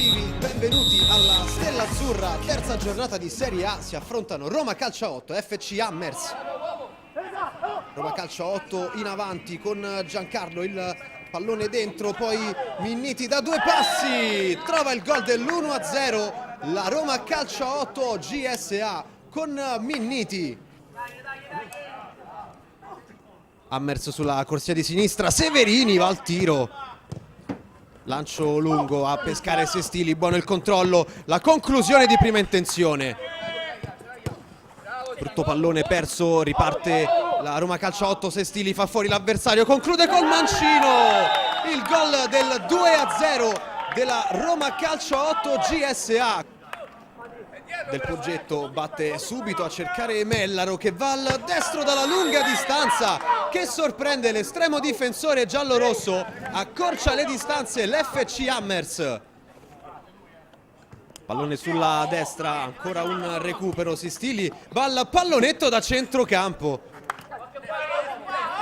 sportivi, benvenuti alla Stella Azzurra, terza giornata di Serie A. Si affrontano Roma Calcio a 8 e FC Hammers. Roma Calcio a 8 in avanti con Giancarlo, il pallone dentro, poi Minniti da due passi trova il gol dell'1-0. La Roma Calcio a 8 GSA con Minniti. Hammers sulla corsia di sinistra, Severini va al tiro, lancio lungo a pescare Sestili, buono il controllo, la conclusione di prima intenzione. Brutto pallone perso, riparte la Roma Calcio a 8, Sestili fa fuori l'avversario, conclude col mancino, il gol del 2-0 della Roma Calcio a 8 GSA. Del Progetto batte subito a cercare Mellaro che va al destro dalla lunga distanza, che sorprende l'estremo difensore giallorosso, accorcia le distanze l'FC Hammers. Pallone sulla destra, ancora un recupero, Sestili va al pallonetto da centrocampo.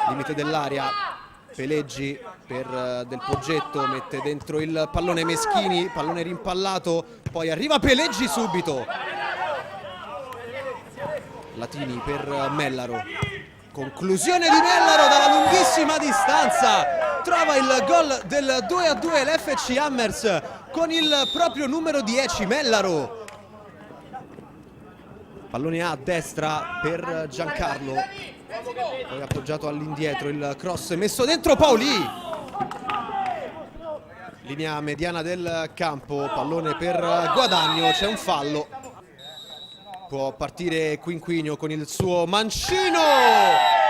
Limite dell'area, Peleggi per Del Progetto, mette dentro il pallone Meschini, pallone rimpallato, poi arriva Peleggi subito. Latini per Mellaro, conclusione di Mellaro dalla lunghissima distanza, trova il gol del 2-2 l'FC Hammers con il proprio numero 10 Mellaro. Pallone a destra per Giancarlo, poi appoggiato all'indietro, il cross messo dentro Paoli. Linea mediana del campo, pallone per Guadagno, c'è un fallo. Può partire Quinquinio con il suo mancino.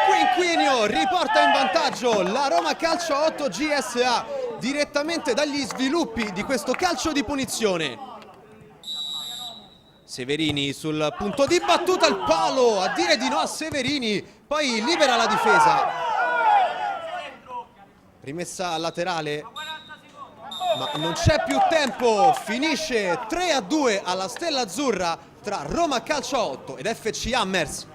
Quinquinio riporta in vantaggio la Roma Calcio a 8 GSA direttamente dagli sviluppi di questo calcio di punizione. Severini sul punto di battuta, il palo a dire di no a Severini, poi libera la difesa. Rimessa laterale, ma non c'è più tempo, finisce 3-2 alla Stella Azzurra tra Roma Calcio a 8 ed FC Hammers.